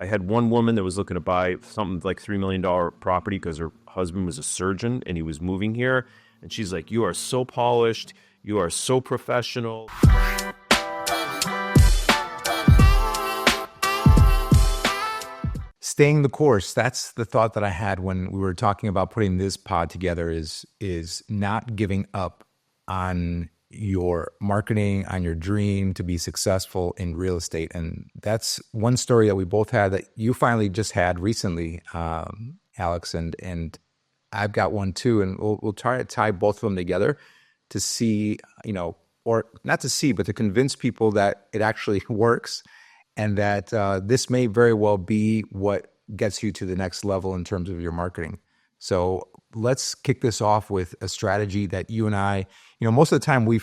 I had one woman that was looking to buy something like $3 million property because her husband was a surgeon and he was moving here. And she's like, you are so polished. You are so professional. Staying the course. That's the thought that I had when we were talking about putting this pod together is not giving up on your marketing, on your dream to be successful in real estate. And that's one story that we both had that you finally just had recently, Alex, and I've got one too. And we'll try to tie both of them together to see, or not to see, but to convince people that it actually works and that this may very well be what gets you to the next level in terms of your marketing. So let's kick this off with a strategy that you and I, most of the time we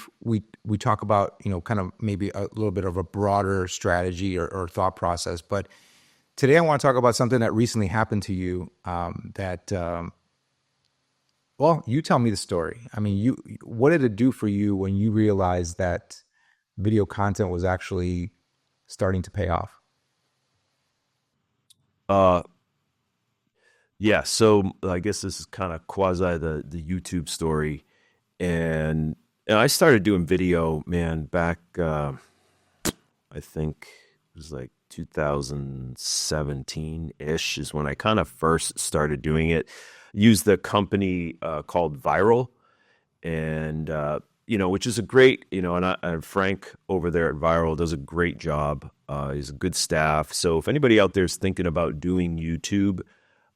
talk about, kind of maybe a little bit of a broader strategy or thought process. But today I want to talk about something that recently happened to you well, you tell me the story. I mean, what did it do for you when you realized that video content was actually starting to pay off? Yeah. So I guess this is kind of quasi the YouTube story. And I started doing video, man, back, I think it was like 2017-ish is when I kind of first started doing it. Used the company called Viral, and which is a great, and Frank over there at Viral does a great job. He's a good staff. So if anybody out there is thinking about doing YouTube,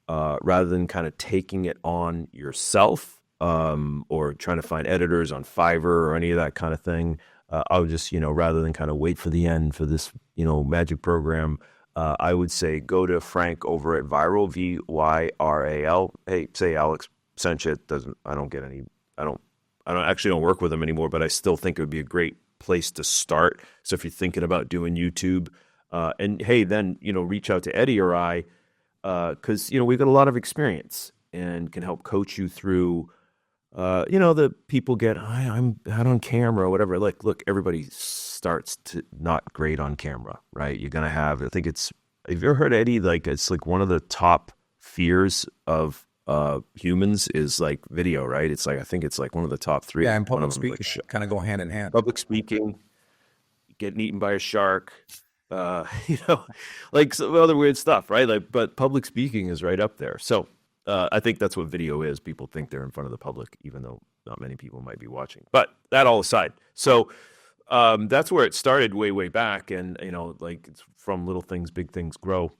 rather than kind of taking it on yourself, or trying to find editors on Fiverr or any of that kind of thing, I would just, rather than kind of wait for the end for this, magic program, I would say go to Frank over at Viral, Vyral. Hey, say Alex sent you. I don't work with him anymore, but I still think it would be a great place to start. So if you're thinking about doing YouTube, and hey, then, reach out to Eddie or I, cause we've got a lot of experience and can help coach you through, the people get, I'm out on camera or whatever. Like, look, everybody starts to not great on camera, right? You're going to have, have you ever heard Eddie? Like, it's like one of the top fears of humans is like video, right? It's like, I think it's like one of the top three. Yeah, and public speaking kind of go hand in hand. Public speaking, getting eaten by a shark, like some other weird stuff, right? Like, but public speaking is right up there. So I think that's what video is. People think they're in front of the public, even though not many people might be watching. But that all aside, so that's where it started way back, and like it's from little things, big things grow.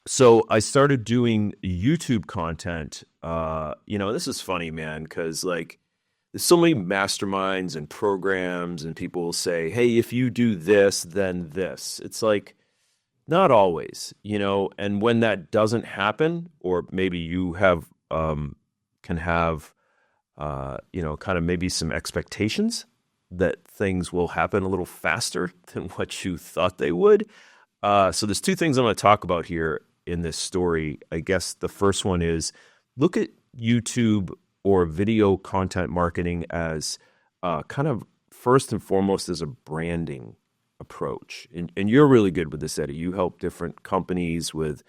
So I started doing YouTube content. This is funny, man, because like there's so many masterminds and programs, and people will say, "Hey, if you do this, then this." It's like not always, and when that doesn't happen, or maybe you have can have kind of maybe some expectations that things will happen a little faster than what you thought they would. So there's two things I'm going to talk about here in this story. I guess the first one is look at YouTube or video content marketing as kind of first and foremost as a branding approach. And you're really good with this, Eddie. You help different companies with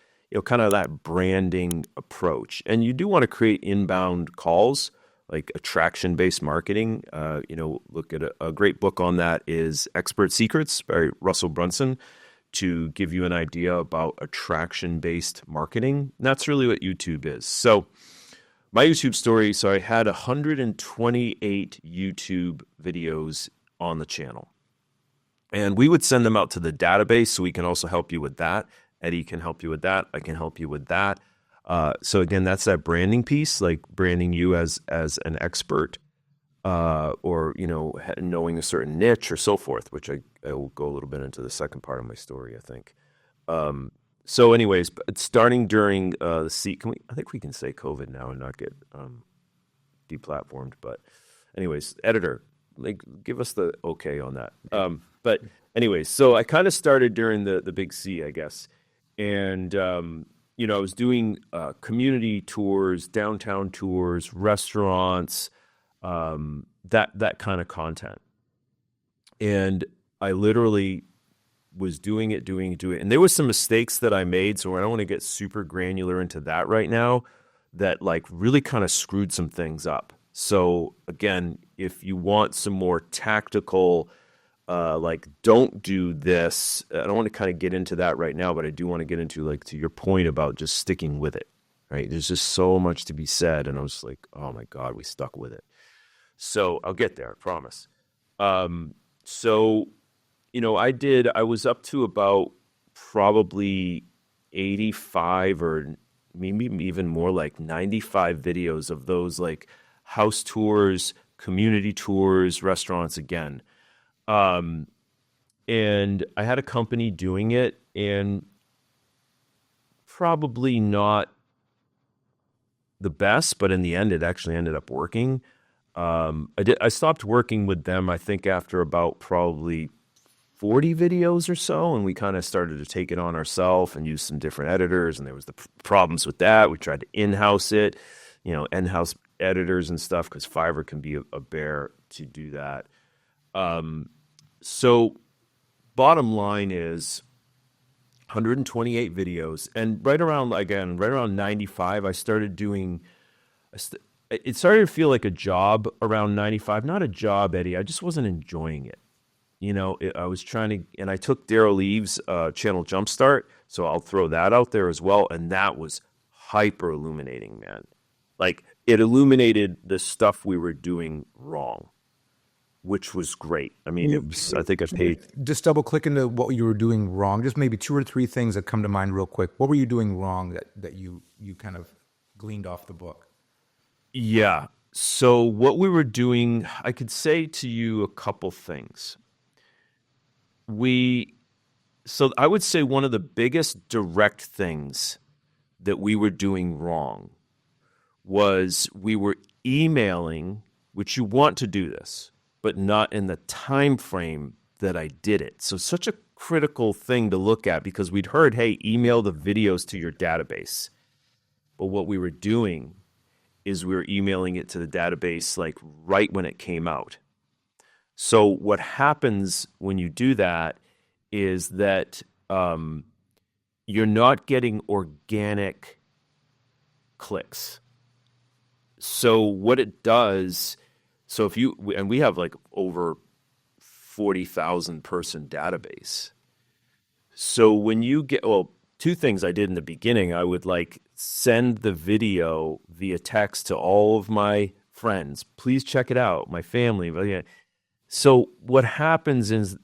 kind of that branding approach. And you do want to create inbound calls, like attraction-based marketing. Look at a great book on that is Expert Secrets by Russell Brunson, to give you an idea about attraction-based marketing. And that's really what YouTube is. So my YouTube story, so I had 128 YouTube videos on the channel. And we would send them out to the database, so we can also help you with that. Eddie can help you with that. I can help you with that. So again, that's that branding piece, like branding you as an expert, or knowing a certain niche or so forth, which I will go a little bit into the second part of my story, I think. So anyways, starting during I think we can say COVID now and not get deplatformed. But anyways, editor, like give us the okay on that. But anyways, so I kind of started during the big C, I guess. And, I was doing community tours, downtown tours, restaurants, that kind of content. And I literally was doing it. And there was some mistakes that I made, so I don't want to get super granular into that right now, that like really kind of screwed some things up. So again, if you want some more tactical, like don't do this, I don't want to kind of get into that right now, but I do want to get into, like, to your point about just sticking with it, right? There's just so much to be said. And I was like, oh my God, we stuck with it. So I'll get there, I promise. So, I was up to about probably 85 or maybe even more, like 95 videos of those, like house tours, community tours, restaurants again. Um, and I had a company doing it, and probably not the best, but in the end, it actually ended up working. I stopped working with them, I think, after about probably 40 videos or so, and we kind of started to take it on ourselves and use some different editors, and there was the problems with that. We tried to in-house it, in-house editors and stuff, because Fiverr can be a bear to do that. So bottom line is 128 videos, and right around 95, I started doing. It started to feel like a job around 95. Not a job, Eddie. I just wasn't enjoying it. I was trying to, and I took Daryl Eve's channel Jumpstart, so I'll throw that out there as well. And that was hyper illuminating, man. Like, it illuminated the stuff we were doing wrong, which was great. I mean, I think I paid. Just double click into what you were doing wrong. Just maybe 2 or 3 things that come to mind real quick. What were you doing wrong that you kind of gleaned off the book? Yeah. So what we were doing, I could say to you a couple things. So I would say one of the biggest direct things that we were doing wrong was we were emailing, which you want to do this, but not in the time frame that I did it. So such a critical thing to look at, because we'd heard, hey, email the videos to your database. But what we were doing is we were emailing it to the database like right when it came out. So what happens when you do that is that you're not getting organic clicks. So what it does, so if you, and we have like over 40,000 person database. So when you get, well, 2 things I did in the beginning, I would like send the video via text to all of my friends. Please check it out, my family. But yeah. So what happens is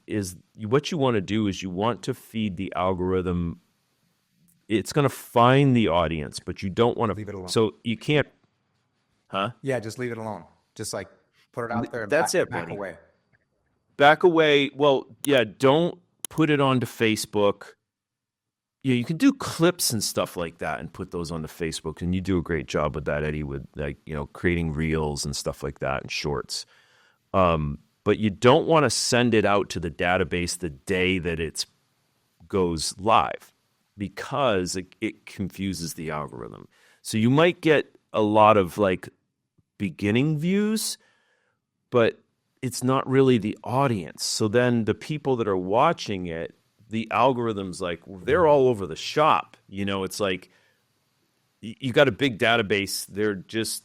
what you want to do is you want to feed the algorithm. It's going to find the audience, but you don't want to leave it alone. So you can't, huh? Yeah, just leave it alone. Just like put it out there. And That's it, back buddy. away. Back away. Well, yeah, don't put it onto Facebook. Yeah, you can do clips and stuff like that and put those onto Facebook, and you do a great job with that, Eddie, with like, creating reels and stuff like that and shorts. But you don't want to send it out to the database the day that it goes live, because it confuses the algorithm. So you might get a lot of like beginning views, but it's not really the audience. So then the people that are watching it, the algorithm's like, they're all over the shop. It's like you got a big database. They're just,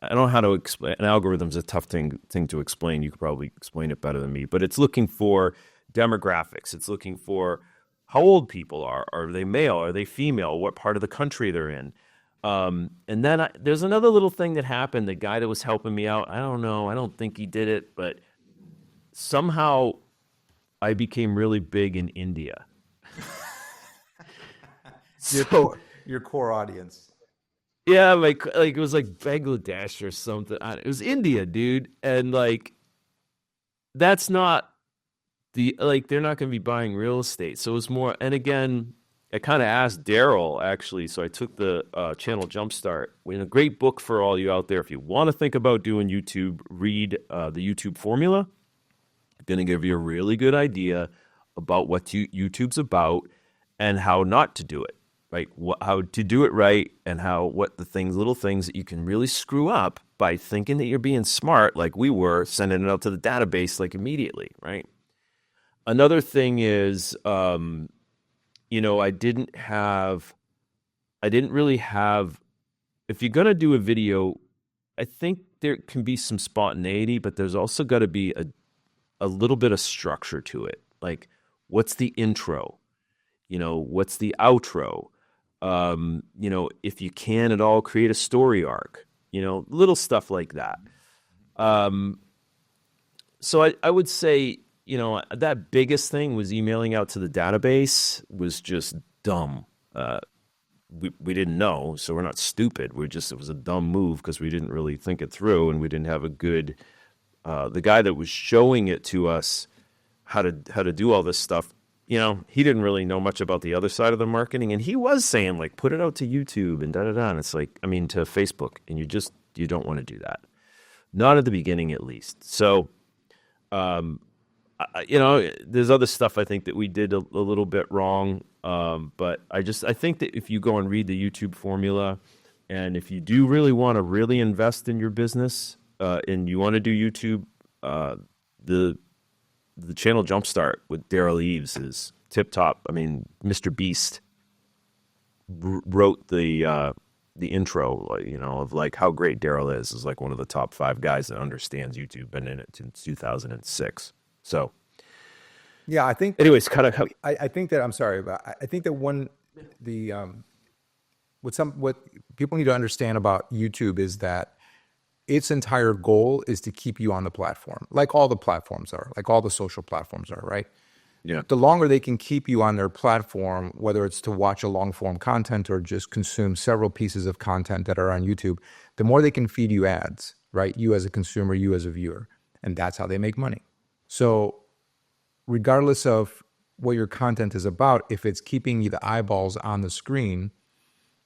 I don't know how to explain. An algorithm's a tough thing to explain. You could probably explain it better than me, but it's looking for demographics. It's looking for how old people are. Are they male? Are they female? What part of the country they're in? And then there's another little thing that happened. The guy that was helping me out, I don't know. I don't think he did it, but somehow I became really big in India. Your core audience. Yeah, like it was like Bangladesh or something. It was India, dude, and like that's not they're not going to be buying real estate. So it was more. And again, I kind of asked Daryl actually. So I took the channel Jumpstart. We have a great book for all you out there. If you want to think about doing YouTube, read the YouTube Formula. Going to give you a really good idea about what YouTube's about and how not to do it, right? How to do it right, and little things that you can really screw up by thinking that you're being smart, like we were, sending it out to the database like immediately, right? Another thing is, I didn't really have, if you're going to do a video, I think there can be some spontaneity, but there's also got to be a little bit of structure to it. Like, what's the intro? What's the outro? If you can at all, create a story arc, little stuff like that. Um, so I would say, that biggest thing was emailing out to the database was just dumb. We didn't know, so we're not stupid. It was a dumb move because we didn't really think it through, and we didn't have a good. The guy that was showing it to us how to do all this stuff, he didn't really know much about the other side of the marketing, and he was saying like put it out to YouTube and da da da. And it's like, I mean, to Facebook, and you don't want to do that, not at the beginning at least. So, there's other stuff I think that we did a little bit wrong. But I think that if you go and read the YouTube formula, and if you do really want to really invest in your business, and you want to do YouTube, the channel Jumpstart with Daryl Eves is tip top. I mean, Mr. Beast wrote the intro, of like how great Daryl is like one of the top 5 guys that understands YouTube, been in it since 2006. So, Yeah, I think. anyways, kind of how. I think that I'm sorry, but I think that what people need to understand about YouTube is that its entire goal is to keep you on the platform, like all the platforms are, like all the social platforms are, right? Yeah. The longer they can keep you on their platform, whether it's to watch a long form content or just consume several pieces of content that are on YouTube, the more they can feed you ads, right? You as a consumer, you as a viewer, and that's how they make money. So regardless of what your content is about, if it's keeping you the eyeballs on the screen,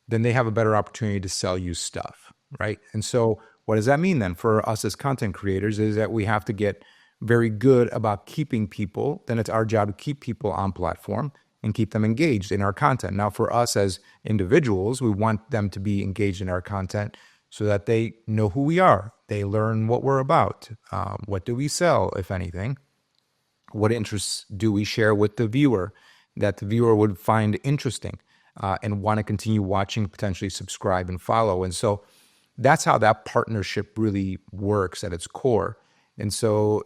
then they have a better opportunity to sell you stuff, right? And so what does that mean then for us as content creators is that we have to get very good about keeping people. Then it's our job to keep people on platform and keep them engaged in our content. Now, for us as individuals, we want them to be engaged in our content so that they know who we are. They learn what we're about. What do we sell, if anything? What interests do we share with the viewer that the viewer would find interesting and want to continue watching, potentially subscribe and follow? And so that's how that partnership really works at its core. And so,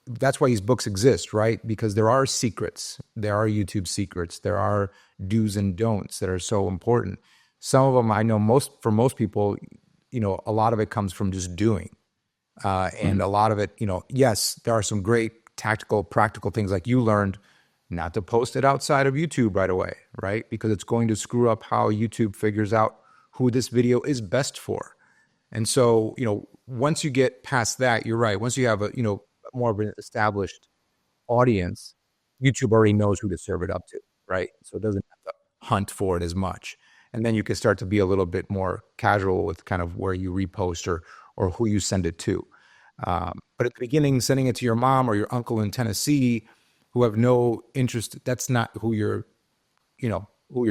that's why these books exist, right? Because there are secrets. There are YouTube secrets. There are do's and don'ts that are so important. Some of them I know for most people, a lot of it comes from just doing. And a lot of it, yes, there are some great tactical, practical things like you learned not to post it outside of YouTube right away, right? Because it's going to screw up how YouTube figures out who this video is best for. And so, once you get past that, you're right. Once you have more of an established audience, YouTube already knows who to serve it up to, right? So it doesn't have to hunt for it as much. And then you can start to be a little bit more casual with kind of where you repost or who you send it to. But at the beginning, sending it to your mom or your uncle in Tennessee who have no interest, that's not who your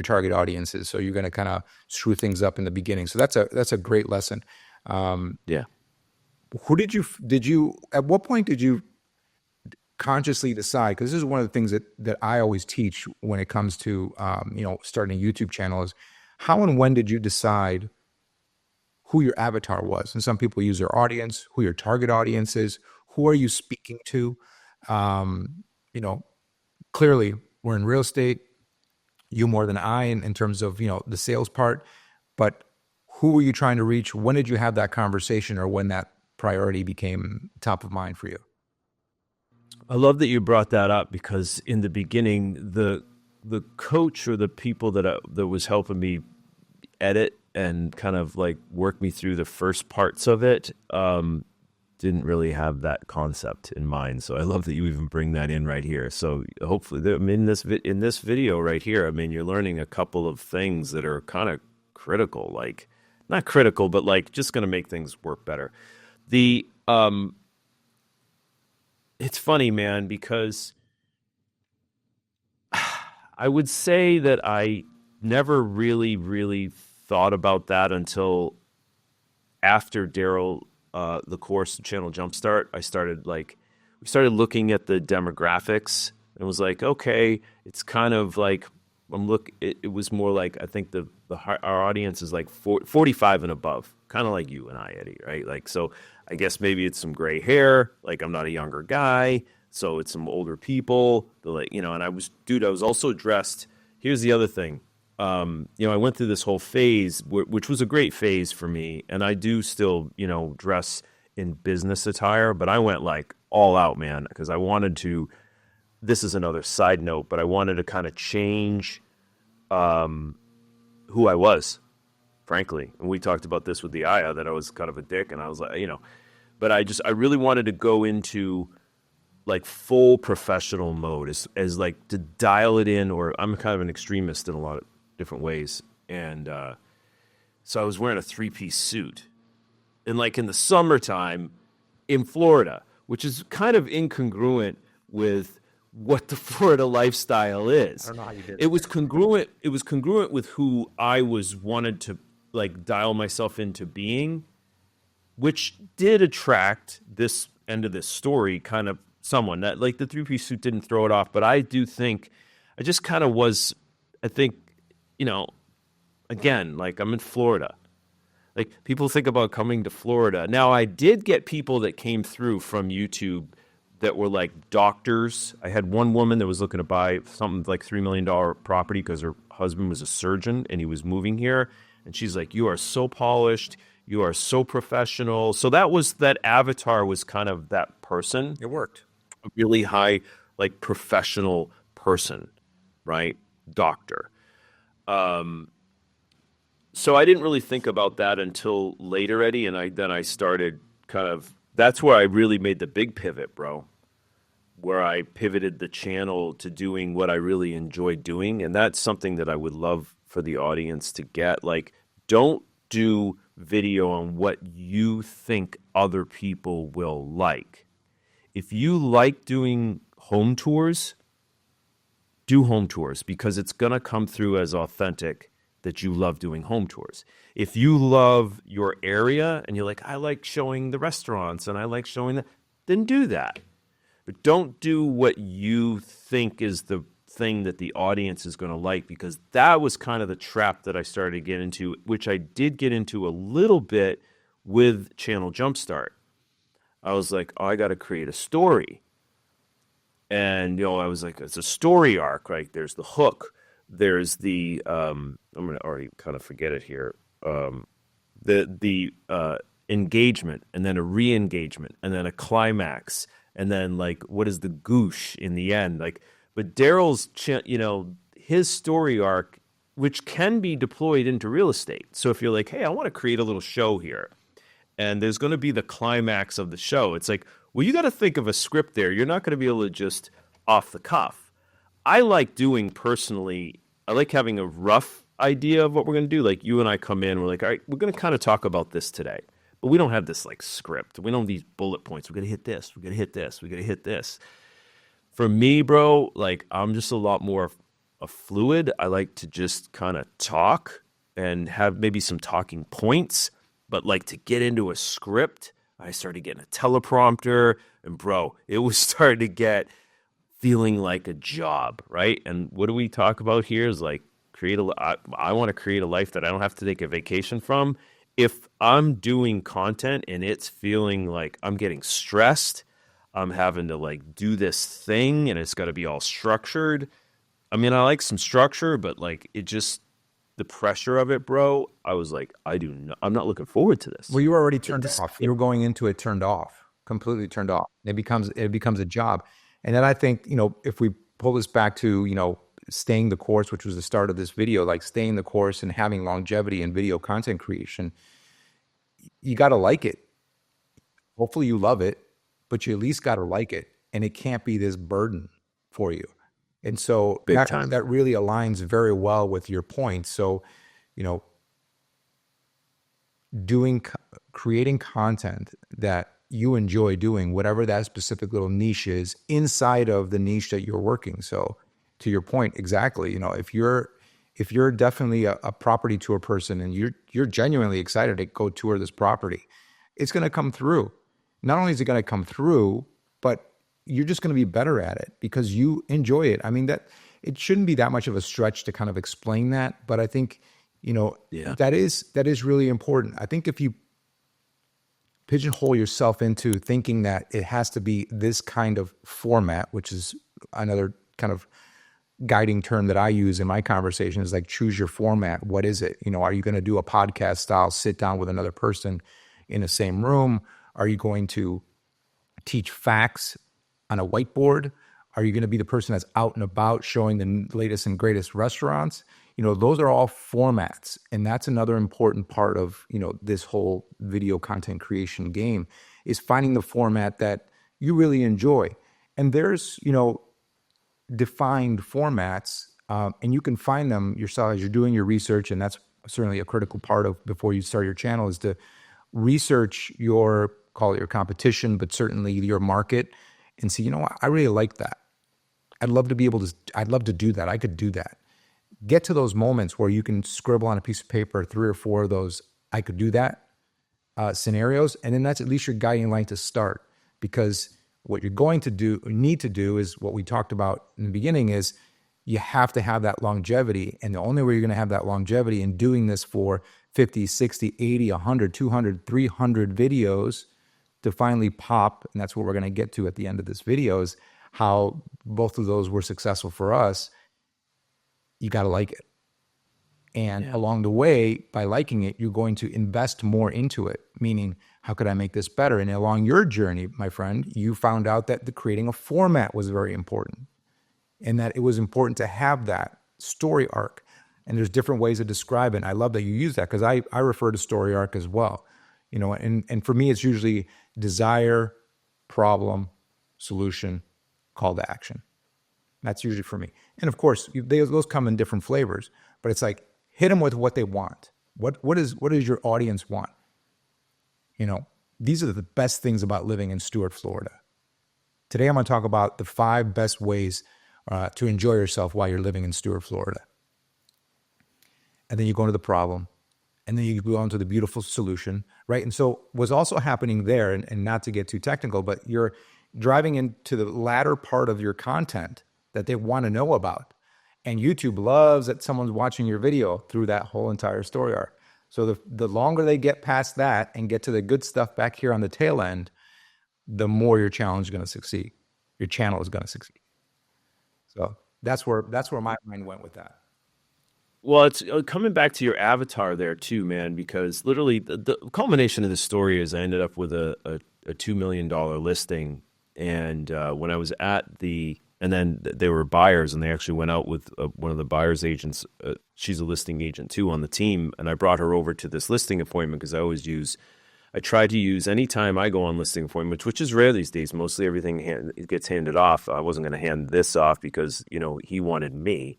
target audience is. So you're going to kind of screw things up in the beginning. So that's a great lesson. Yeah. Who did you, at what point did you consciously decide? Because this is one of the things that I always teach when it comes to, starting a YouTube channel is how and when did you decide who your avatar was? And some people use their audience, who your target audience is, who are you speaking to? Clearly we're in real estate, you more than I in terms of, the sales part, but who were you trying to reach? When did you have that conversation or when that priority became top of mind for you? I love that you brought that up because in the beginning, the coach or the people that was helping me edit and kind of like work me through the first parts of it didn't really have that concept in mind. So I love that you even bring that in right here. So hopefully, in this video right here, I mean, you're learning a couple of things that are kind of critical, like not critical, but like just going to make things work better. It's funny, man, because I would say that I never really, really thought about that until after Daryl, the course Channel Jumpstart. I started like we started looking at the demographics and was like, okay, it's kind of like it was more like I think our audience is like 45 and above, kind of like you and I, Eddie, right? Like, so I guess maybe it's some gray hair. Like I'm not a younger guy, so it's some older people. Like, and I was also dressed. Here's the other thing. I went through this whole phase, which was a great phase for me, and I do still, dress in business attire, but I went like all out, man, because I wanted to. This is another side note, but I wanted to kind of change who I was, frankly. And we talked about this with the Aya, that I was kind of a dick, and I was like, but I really wanted to go into like full professional mode, as like to dial it in, or I'm kind of an extremist in a lot of different ways. And so I was wearing a 3-piece suit. And like in the summertime in Florida, which is kind of incongruent with what the Florida lifestyle is. I don't know how you did it. Was congruent. It was congruent with who I wanted to like dial myself into being, which did attract this end of this story kind of someone that like the 3-piece suit didn't throw it off. But I do think I just kind of was, I think, again, like I'm in Florida. Like people think about coming to Florida. Now I did get people that came through from YouTube that were like doctors. I had one woman that was looking to buy something like $3 million property because her husband was a surgeon and he was moving here. And she's like, you are so polished. You are so professional. So that avatar was kind of that person. It worked. A really high, like professional person, right? Doctor. So I didn't really think about that until later, Eddie. And then I started kind of, that's where I really made the big pivot, bro, where I pivoted the channel to doing what I really enjoy doing. And that's something that I would love for the audience to get. Like, don't do video on what you think other people will like. If you like doing home tours, do home tours, because it's going to come through as authentic that you love doing home tours. If you love your area and you're like, I like showing the restaurants and I like showing that, then do that. But don't do what you think is the thing that the audience is going to like, because that was kind of the trap that I started to get into, which I did get into a little bit with Channel Jumpstart. I was like, oh, I got to create a story. And, I was like, it's a story arc, right? There's the hook. There's the, I'm going to already kind of forget it here. The engagement, and then a re-engagement, and then a climax, and then like, what is the goosh in the end? Like, but Daryl's, his story arc, which can be deployed into real estate. So if you're like, hey, I want to create a little show here, and there's going to be the climax of the show, it's like, well, you got to think of a script there. You're not going to be able to just off the cuff. I like doing personally, I like having a rough idea of what we're going to do. Like you and I come in, we're like, all right, we're going to kind of talk about this today. But we don't have this like script. We don't have these bullet points. We're going to hit this. We're going to hit this. We're going to hit this. For me, bro, like I'm just a lot more a fluid. I like to just kind of talk and have maybe some talking points. But like to get into a script, I started getting a teleprompter. And bro, it was starting to get feeling like a job, right? And what do we talk about here is like I want to create a life that I don't have to take a vacation from. If I'm doing content and it's feeling like I'm getting stressed, I'm having to like do this thing and it's got to be all structured. I mean, I like some structure, but like it just, the pressure of it, bro, I was like, I'm not looking forward to this. Well, you were already turned off. You were going into it turned off, completely turned off. It becomes a job. And then I think, if we pull this back to, staying the course, which was the start of this video, like staying the course and having longevity in video content creation, you got to like it. Hopefully you love it, but you at least got to like it. And it can't be this burden for you. And so that really aligns very well with your point. So, creating content that you enjoy doing, whatever that specific little niche is inside of the niche that you're working. So to your point, exactly, if you're definitely a property tour person and you're genuinely excited to go tour this property, it's going to come through. Not only is it going to come through, but you're just going to be better at it because you enjoy it. I mean, that it shouldn't be that much of a stretch to kind of explain that, but I think, Yeah. that is really important. I think if you pigeonhole yourself into thinking that it has to be this kind of format, which is another kind of guiding term that I use in my conversation, is like, choose your format. What is it? Are you going to do a podcast style, sit down with another person in the same room? Are you going to teach facts on a whiteboard? Are you going to be the person that's out and about showing the latest and greatest restaurants? Those are all formats. And that's another important part of, this whole video content creation game, is finding the format that you really enjoy. And there's, defined formats, and you can find them yourself as you're doing your research. And that's certainly a critical part of before you start your channel, is to research your, call it your competition, but certainly your market, and see, what, I really like that. I'd love to do that. I could do that. Get to those moments where you can scribble on a piece of paper 3 or 4 of those I could do that scenarios, and then that's at least your guiding light to start. Because what you're going to need to do is what we talked about in the beginning, is you have to have that longevity. And the only way you're going to have that longevity in doing this for 50, 60, 80, 100, 200, 300 videos to finally pop, and that's what we're going to get to at the end of this video, is how both of those were successful for us. You got to like it. And along the way, by liking it, you're going to invest more into it, meaning, how could I make this better? And along your journey, my friend, you found out that creating a format was very important, and that it was important to have that story arc. And there's different ways to describe it. And I love that you use that, because I refer to story arc as well. And for me, it's usually desire, problem, solution, call to action. That's usually for me. And of course, those come in different flavors, but it's like, hit them with what they want. What does your audience want? These are the best things about living in Stuart, Florida. Today, I'm going to talk about the 5 best ways to enjoy yourself while you're living in Stuart, Florida. And then you go into the problem, and then you go on to the beautiful solution, right? And so what's also happening there, and not to get too technical, but you're driving into the latter part of your content that they want to know about. And YouTube loves that someone's watching your video through that whole entire story arc. So the longer they get past that and get to the good stuff back here on the tail end, the more your challenge is going to succeed. Your channel is going to succeed. So that's where my mind went with that. Well, it's coming back to your avatar there too, man, because literally the culmination of the story is I ended up with a $2 million listing. And when I was and then they were buyers, and they actually went out with one of the buyer's agents. She's a listing agent too on the team. And I brought her over to this listing appointment, because I try to use anytime I go on listing appointments, which is rare these days. Mostly everything gets handed off. I wasn't going to hand this off because, he wanted me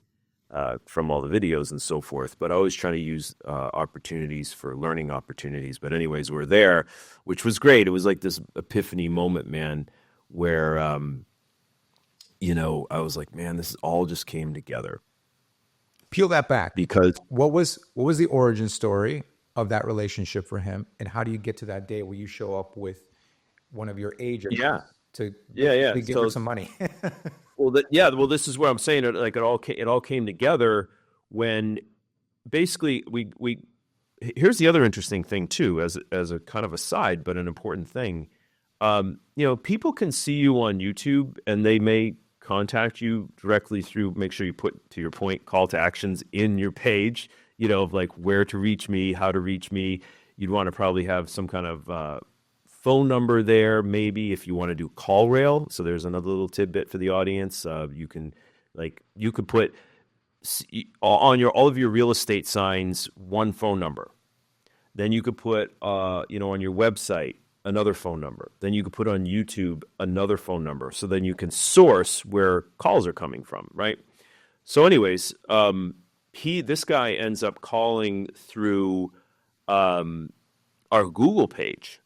from all the videos and so forth. But I always try to use opportunities for learning opportunities. But anyways, we're there, which was great. It was like this epiphany moment, man, where I was like, man, this all just came together. Peel that back. Because what was the origin story of that relationship for him, and how do you get to that day where you show up with one of your agents to give her some money? Well, this is where I'm saying it. Like it all came together when basically we. Here's the other interesting thing too, as a kind of aside, but an important thing. People can see you on YouTube, and they may contact you directly through, make sure you put, to your point, call to actions in your page, of like where to reach me, how to reach me. You'd want to probably have some kind of phone number there, maybe, if you want to do call rail. So there's another little tidbit for the audience. You could put on all of your real estate signs one phone number. Then you could put on your website another phone number. Then you could put on YouTube another phone number. So then you can source where calls are coming from, right? So anyways, this guy ends up calling through our Google page,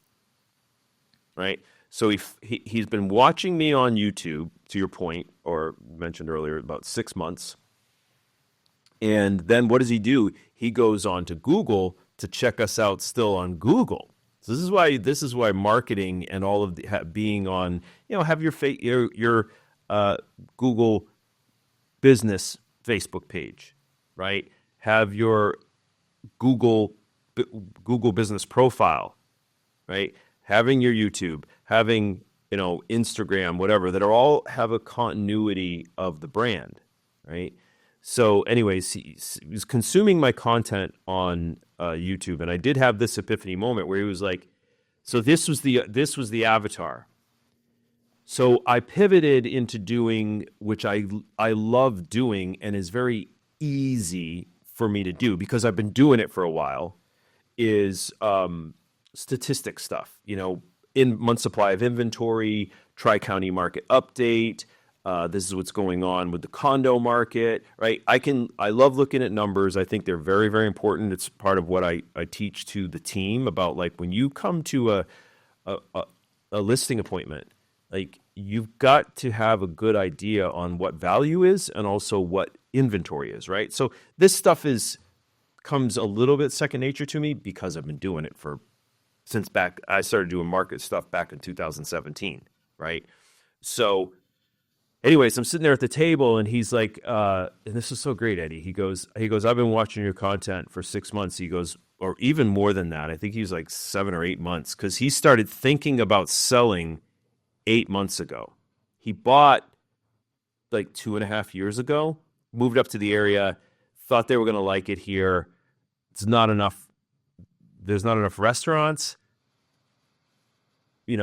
right? So he's been watching me on YouTube, to your point, or mentioned earlier, about 6 months. And then what does he do? He goes on to Google to check us out still on Google. So this is why marketing and all of being on, have your Google business Facebook page, right? Have your Google Google business profile, right? Having your YouTube, having, Instagram, whatever, that are all have a continuity of the brand, right? So, anyways, he was consuming my content on YouTube, and I did have this epiphany moment where he was like, "So this was the avatar." So I pivoted into doing, which I love doing, and is very easy for me to do because I've been doing it for a while. Is statistic stuff, in month supply of inventory, tri-county market update. This is what's going on with the condo market, right? I love looking at numbers. I think they're very, very important. It's part of what I teach to the team about, like, when you come to a, a listing appointment, like, you've got to have a good idea on what value is and also what inventory is, right? So this stuff comes a little bit second nature to me because I've been doing it since I started doing market stuff back in 2017, right? So anyways, I'm sitting there at the table and he's like, and this is so great, Eddie. He goes, I've been watching your content for 6 months. He goes, or even more than that. I think he was like 7 or 8 months, because he started thinking about selling 8 months ago. He bought like 2.5 years ago, moved up to the area, thought they were going to like it here. There's not enough restaurants. He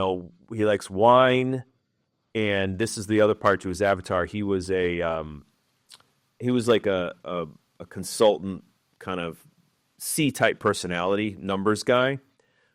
likes wine. And this is the other part to his avatar. He was like a consultant, kind of C-type personality, numbers guy.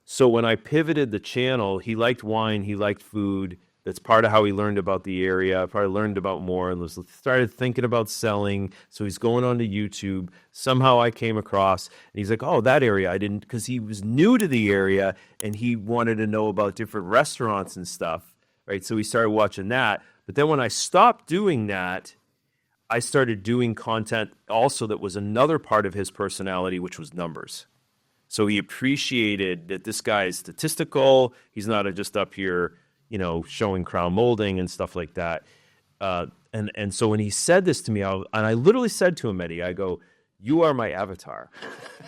So when I pivoted the channel, he liked wine, he liked food. That's part of how he learned about the area. Probably learned about more and started thinking about selling. So he's going on to YouTube. Somehow I came across, and he's like, "Oh, that area I didn't," because he was new to the area and he wanted to know about different restaurants and stuff, right? So we started watching that. But then when I stopped doing that, I started doing content also that was another part of his personality, which was numbers. So he appreciated that this guy is statistical. He's not just up here, showing crown molding and stuff like that. And so when he said this to me, I literally said to him, Eddie, I go, "You are my avatar."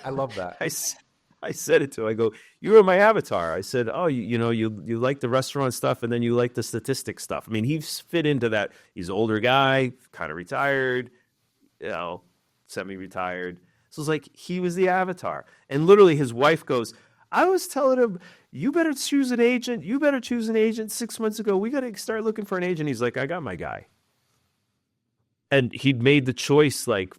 I love that. I said it to him. I go, "You are my avatar." I said, "Oh, you like the restaurant stuff, and then you like the statistics stuff." I mean, he's fit into that. He's an older guy, kind of retired, semi-retired. So it's like he was the avatar. And literally his wife goes, "I was telling him, you better choose an agent. You better choose an agent 6 months ago. We got to start looking for an agent." He's like, "I got my guy." And he'd made the choice like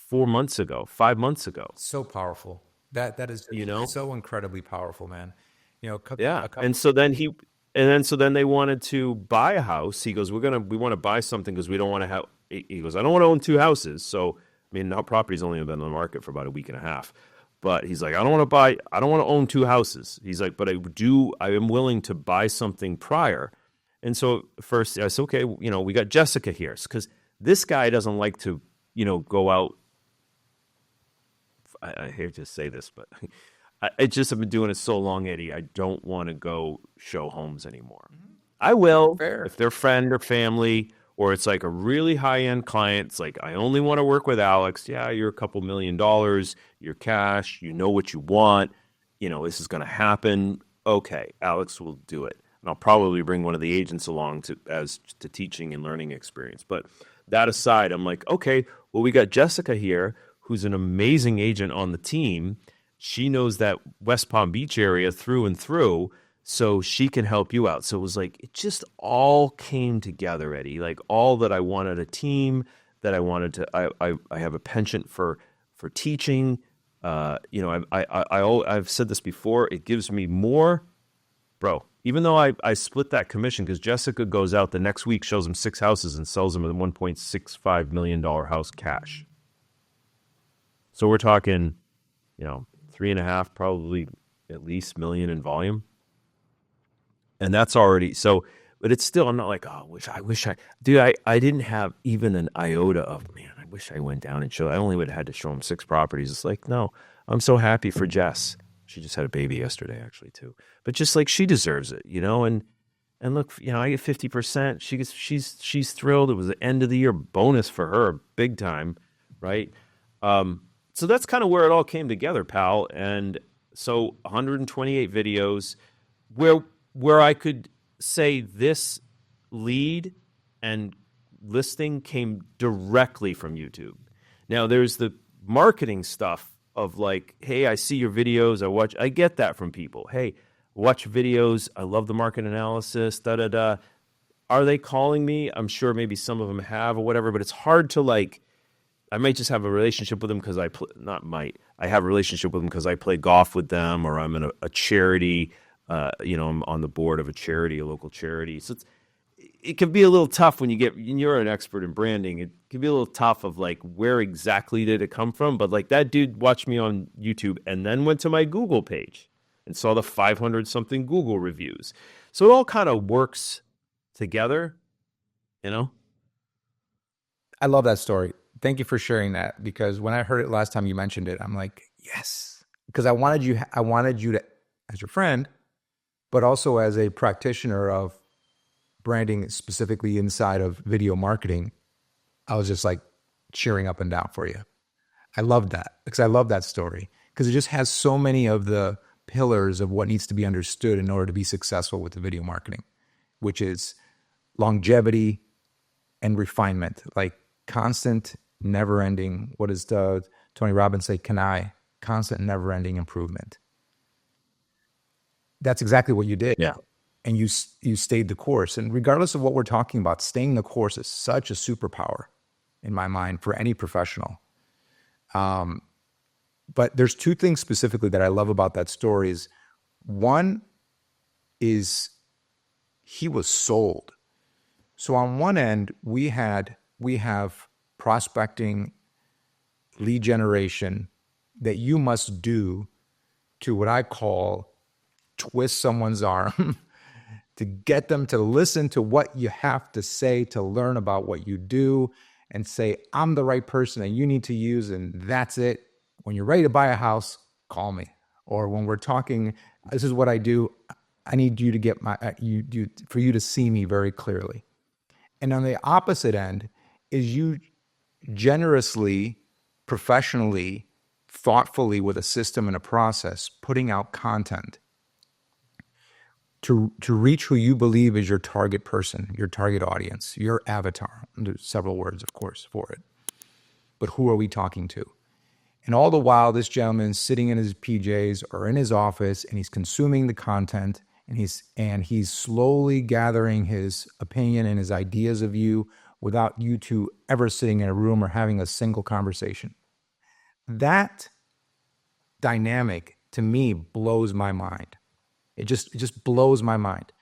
4 months ago, 5 months ago. So powerful. That is so incredibly powerful, man. Yeah. And so then they wanted to buy a house. He goes, we want to buy something because we don't want to have, he goes, "I don't want to own 2 houses." So, I mean, now property's only been on the market for about a week and a half. But he's like, I don't want to own 2 houses. He's like, but I am willing to buy something prior. And so first I said, okay, we got Jessica here, because this guy doesn't like to, go out. I hate to say this, but I've been doing it so long, Eddie. I don't want to go show homes anymore. I will, if they're friend or family, or it's like a really high-end client. It's like, I only want to work with Alex. Yeah, you're a couple $1 million. You're cash. You know what you want. This is going to happen. Okay, Alex will do it. And I'll probably bring one of the agents along to teaching and learning experience. But that aside, I'm like, okay, well, we got Jessica here, who's an amazing agent on the team. She knows that West Palm Beach area through and through, so she can help you out. So it was like, it just all came together, Eddie. Like, all that I wanted a team, that I wanted to, I have a penchant for teaching. I've said this before, it gives me more, bro. Even though I split that commission, because Jessica goes out the next week, shows them 6 houses and sells them a $1.65 million house cash. So we're talking, 3.5, probably at least million in volume. And that's already so, but it's still, I'm not like, oh, I didn't have even an iota of, man, I wish I went down and showed. I only would have had to show him 6 properties. It's like, no, I'm so happy for Jess. She just had a baby yesterday, actually, too. But just like she deserves it, you know. And look, you know, I get 50%. She's thrilled. It was the end of the year bonus for her, big time, right? So that's kind of where it all came together, pal. And so 128 videos, where I could say this lead and listing came directly from YouTube. Now there's the marketing stuff of like, hey, I see your videos, I get that from people. Hey, watch videos, I love the market analysis, da da da. Are they calling me? I'm sure maybe some of them have or whatever, but it's hard to like, I might just have a relationship with them because I have a relationship with them because I play golf with them, or I'm in a charity, you know, I'm on the board of a charity, a local charity. So it can be a little tough when you're an expert in branding. It can be a little tough of like, where exactly did it come from? But like that dude watched me on YouTube and then went to my Google page and saw the 500 something Google reviews. So it all kind of works together, you know? I love that story. Thank you for sharing that, because when I heard it last time you mentioned it, I'm like, yes, because I wanted you to, as your friend, but also as a practitioner of branding, specifically inside of video marketing. I was just like cheering up and down for you. I love that, because I love that story, because it just has so many of the pillars of what needs to be understood in order to be successful with the video marketing, which is longevity and refinement, like constant, never-ending. What does Tony Robbins say? Constant, never-ending improvement. That's exactly what you did. Yeah. And you stayed the course. And regardless of what we're talking about, staying the course is such a superpower in my mind for any professional. But there's two things specifically that I love about that story. One is he was sold. So on one end, we have prospecting, lead generation that you must do to what I call twist someone's arm to get them to listen to what you have to say, to learn about what you do, and say, I'm the right person and you need to use, and that's it. When you're ready to buy a house, call me. Or when we're talking, this is what I do. I need you to get for you to see me very clearly. And on the opposite end is you generously, professionally, thoughtfully, with a system and a process, putting out content to reach who you believe is your target person, your target audience, your avatar. There's several words, of course, for it. But who are we talking to? And all the while, this gentleman's sitting in his PJs or in his office, and he's consuming the content, and he's slowly gathering his opinion and his ideas of you without you two ever sitting in a room or having a single conversation. That dynamic, to me, blows my mind. It just blows my mind.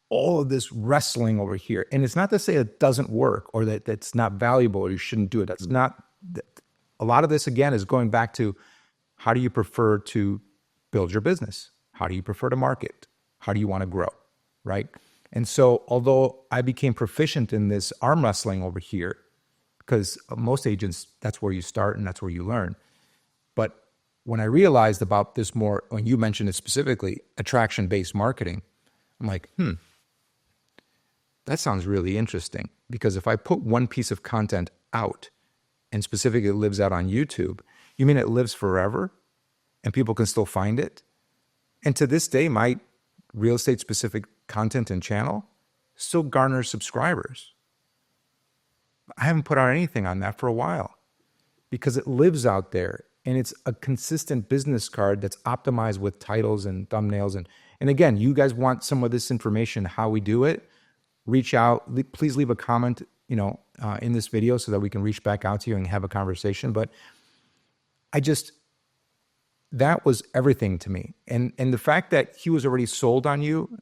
All of this wrestling over here. And it's not to say it doesn't work or that that's not valuable or you shouldn't do it. That's not. A lot of this, again, is going back to, how do you prefer to build your business? How do you prefer to market? How do you want to grow, right? And so although I became proficient in this arm wrestling over here, because most agents, that's where you start and that's where you learn. But when I realized about this more, when you mentioned it specifically, attraction-based marketing, I'm like, that sounds really interesting. Because if I put one piece of content out, and specifically it lives out on YouTube, you mean it lives forever and people can still find it? And to this day, my real estate specific content and channel still garners subscribers. I haven't put out anything on that for a while because it lives out there and it's a consistent business card that's optimized with titles and thumbnails. And again, you guys want some of this information, how we do it, reach out. Please leave a comment, in this video so that we can reach back out to you and have a conversation. But that was everything to me. And the fact that he was already sold on you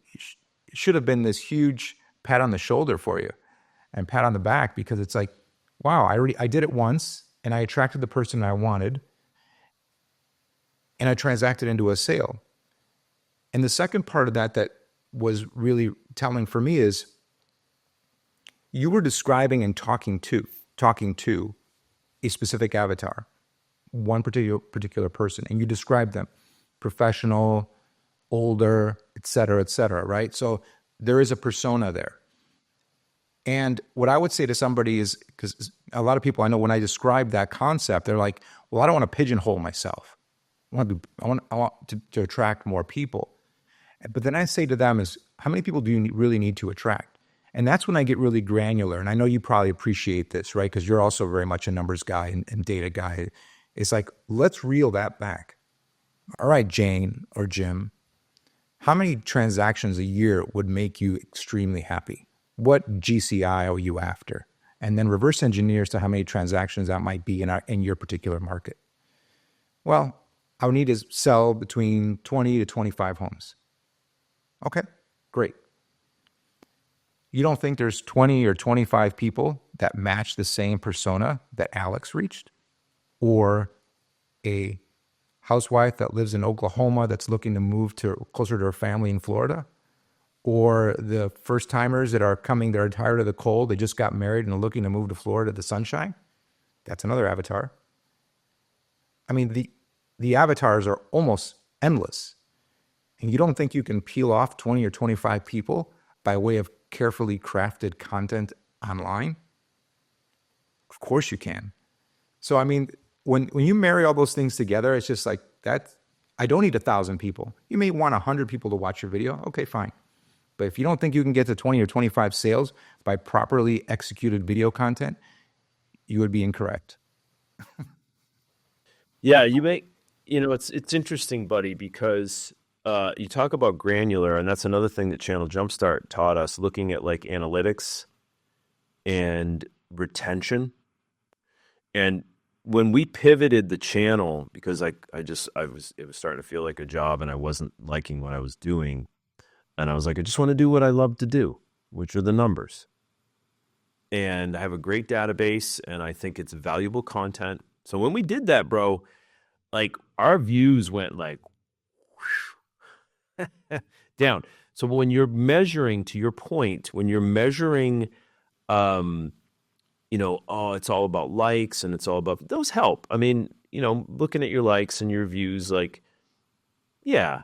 should have been this huge pat on the shoulder for you and pat on the back, because it's like, wow, I did it once and I attracted the person I wanted and I transacted into a sale. And the second part of that was really telling for me is, you were describing and talking to a specific avatar, one particular person, and you described them. professional, older, et cetera, right? So there is a persona there. And what I would say to somebody is, because a lot of people I know, when I describe that concept, they're like, well, I don't want to pigeonhole myself. I want to attract more people. But then I say to them is, how many people do you really need to attract? And that's when I get really granular. And I know you probably appreciate this, right? Because you're also very much a numbers guy and data guy. It's like, let's reel that back. All right, Jane or Jim, how many transactions a year would make you extremely happy? What GCI are you after? And then reverse engineers to how many transactions that might be in your particular market. Well, I would need to sell between 20 to 25 homes. Okay, great. You don't think there's 20 or 25 people that match the same persona that Alex reached? Or a housewife that lives in Oklahoma that's looking to move closer to her family in Florida? Or the first timers that are coming, they're tired of the cold, they just got married and are looking to move to Florida, the sunshine? That's another avatar. I mean, the avatars are almost endless. And you don't think you can peel off 20 or 25 people by way of carefully crafted content online? Of course you can. So, I mean, when you marry all those things together, it's just like that. I don't need 1,000 people. You may want 100 people to watch your video. Okay, fine. But if you don't think you can get to 20 or 25 sales by properly executed video content, you would be incorrect. Yeah, it's interesting, buddy, because you talk about granular, and that's another thing that Channel Jumpstart taught us, looking at like analytics and retention. And when we pivoted the channel, because it was starting to feel like a job and I wasn't liking what I was doing. And I was like, I just want to do what I love to do, which are the numbers. And I have a great database and I think it's valuable content. So when we did that, bro, like our views went like down. So when you're measuring, to your point, when you're measuring, it's all about likes and it's all about, those help. I mean, looking at your likes and your views, like, yeah,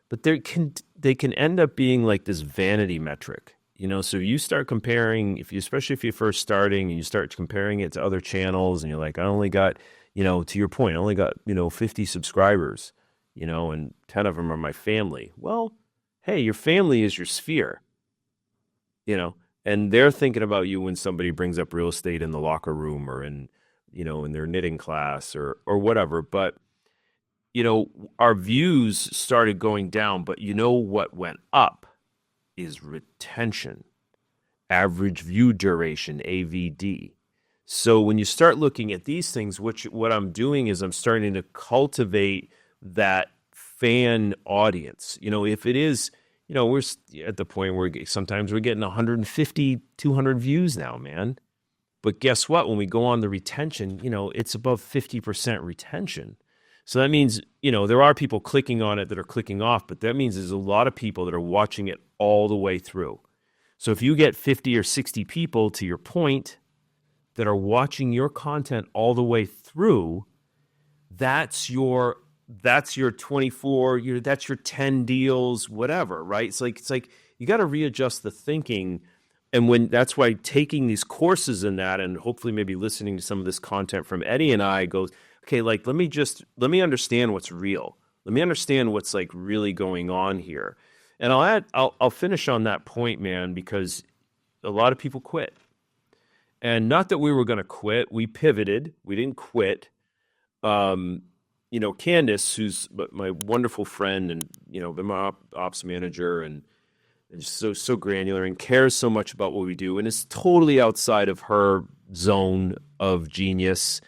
but they can end up being like this vanity metric, so you start comparing, especially if you're first starting and you start comparing it to other channels and you're like, I only got, to your point, I only got, 50 subscribers, and 10 of them are my family. Well, hey, your family is your sphere, and they're thinking about you when somebody brings up real estate in the locker room or in their knitting class or whatever. But, our views started going down, but what went up is retention, average view duration, AVD. So when you start looking at these things, what I'm doing is I'm starting to cultivate that fan audience. If it is, we're at the point where sometimes we're getting 150, 200 views now, man. But guess what? When we go on the retention, it's above 50% retention. So that means, there are people clicking on it that are clicking off, but that means there's a lot of people that are watching it all the way through. So if you get 50 or 60 people, to your point, that are watching your content all the way through, that's your 24, that's your 10 deals, whatever, right? It's like you got to readjust the thinking. And that's why taking these courses in that, and hopefully maybe listening to some of this content from Eddie and I, goes, okay, like, let me understand what's real. Let me understand what's like really going on here. And I'll finish on that point, man, because a lot of people quit. And not that we were going to quit. We pivoted. We didn't quit. Candace, who's my wonderful friend and, been my ops manager and just so granular and cares so much about what we do and is totally outside of her zone of genius.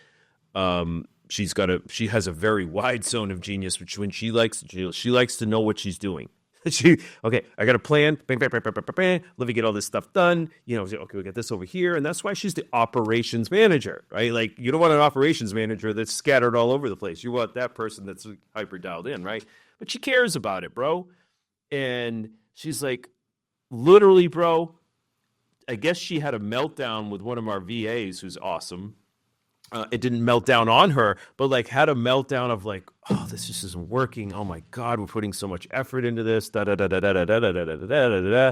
She has a very wide zone of genius, which when she likes to know what she's doing. I got a plan. Bang, bang, bang, bang, bang, bang. Let me get all this stuff done. Okay, we got this over here. And that's why she's the operations manager, right? Like, you don't want an operations manager that's scattered all over the place. You want that person that's hyper dialed in, right? But she cares about it, bro. And she's like, literally, bro, I guess she had a meltdown with one of our VAs who's awesome. It didn't melt down on her, but like had a meltdown of like, oh, this just isn't working. Oh my God, we're putting so much effort into this. Da da da da da da da da da da da da da.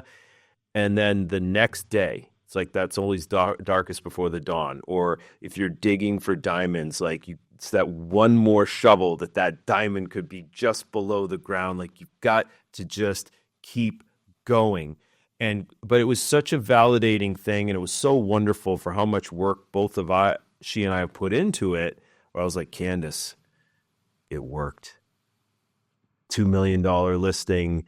And then the next day, it's like that's always darkest before the dawn. Or if you're digging for diamonds, like it's that one more shovel that diamond could be just below the ground. Like you've got to just keep going. But it was such a validating thing, and it was so wonderful for how much work she and I have put into it. Where I was like, Candace, it worked. $2 million listing,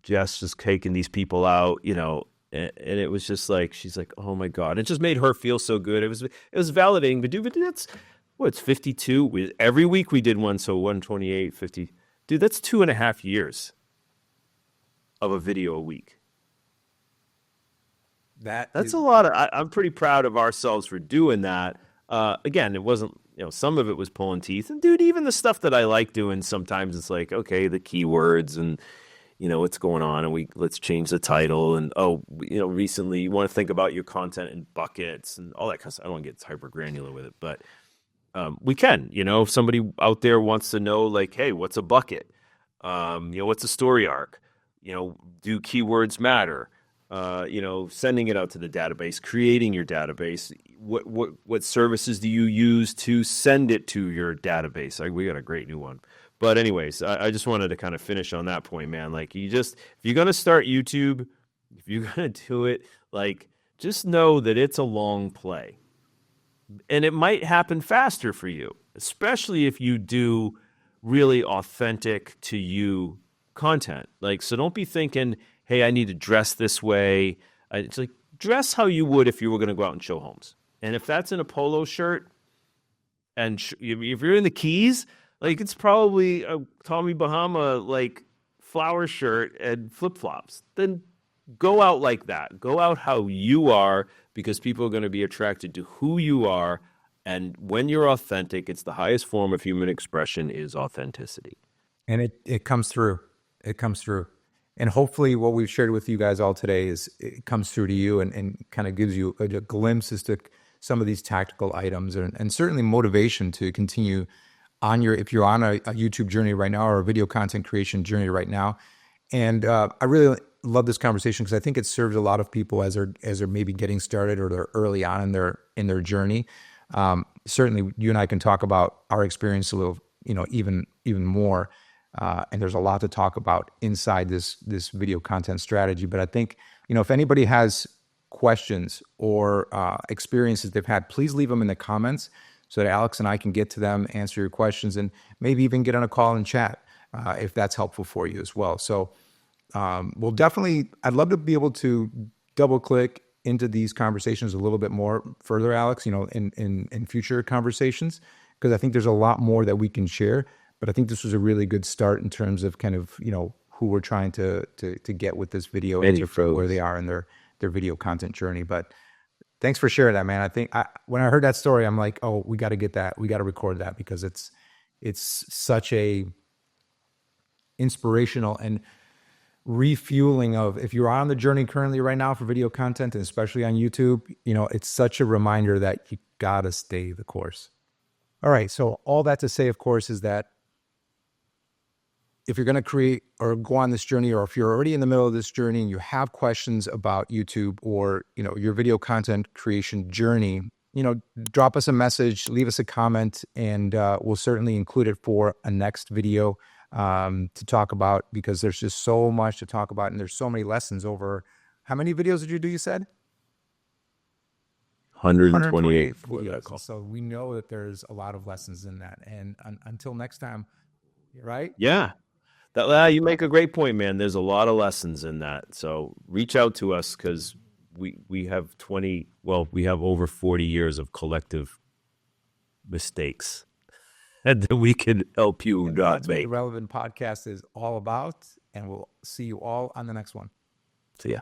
Jess just taking these people out, and it was just like, she's like, oh my God. It just made her feel so good. It was validating, but dude, that's it's 52. Every week we did one. So 128, 50, dude, that's 2.5 years of a video a week. That's a lot I'm pretty proud of ourselves for doing that. Again, it wasn't, some of it was pulling teeth. And dude, even the stuff that I like doing, sometimes it's like, okay, the keywords and, what's going on, and let's change the title. And, recently you want to think about your content in buckets and all that kind of stuff. I don't want to get hyper granular with it, but we can, if somebody out there wants to know, like, hey, what's a bucket? What's a story arc? Do keywords matter? Sending it out to the database, creating your database. What services do you use to send it to your database? We got a great new one. But anyways, I just wanted to kind of finish on that point, man. Like if you're going to start YouTube, if you're going to do it, like just know that it's a long play. And it might happen faster for you, especially if you do really authentic to you content. Like, so don't be thinking, hey, I need to dress this way. It's like, dress how you would if you were going to go out and show homes. And if that's in a polo shirt, and if you're in the Keys, like it's probably a Tommy Bahama like flower shirt and flip flops. Then go out like that. Go out how you are, because people are going to be attracted to who you are. And when you're authentic, it's the highest form of human expression is authenticity. And it comes through. It comes through. And hopefully what we've shared with you guys all today it comes through to you and kind of gives you a glimpse as to some of these tactical items and certainly motivation to continue on if you're on a YouTube journey right now or a video content creation journey right now. And I really love this conversation because I think it serves a lot of people as they're maybe getting started or they're early on in their journey. Certainly you and I can talk about our experience a little, even more. And there's a lot to talk about inside this video content strategy. But I think, if anybody has questions or experiences they've had, please leave them in the comments so that Alex and I can get to them, answer your questions, and maybe even get on a call and chat if that's helpful for you as well. So we'll definitely, I'd love to be able to double click into these conversations a little bit more further, Alex, in future conversations, because I think there's a lot more that we can share. But I think this was a really good start in terms of kind of, who we're trying to get with this video and where they are in their video content journey. But thanks for sharing that, man. I think when I heard that story, I'm like, oh, we got to get that. We got to record that because it's such a inspirational and refueling of, if you're on the journey currently right now for video content, and especially on YouTube, it's such a reminder that you got to stay the course. All right. So all that to say, of course, is that if you're going to create or go on this journey, or if you're already in the middle of this journey and you have questions about YouTube or, your video content creation journey, drop us a message, leave us a comment, and we'll certainly include it for a next video to talk about, because there's just so much to talk about. And there's so many lessons over, how many videos did you do, you said? 128. So we know that there's a lot of lessons in that. And until next time, right? Yeah. You make a great point, man. There's a lot of lessons in that. So reach out to us, because we have we have over 40 years of collective mistakes and that we can help you not make. The Relevant Podcast is all about, and we'll see you all on the next one. See ya.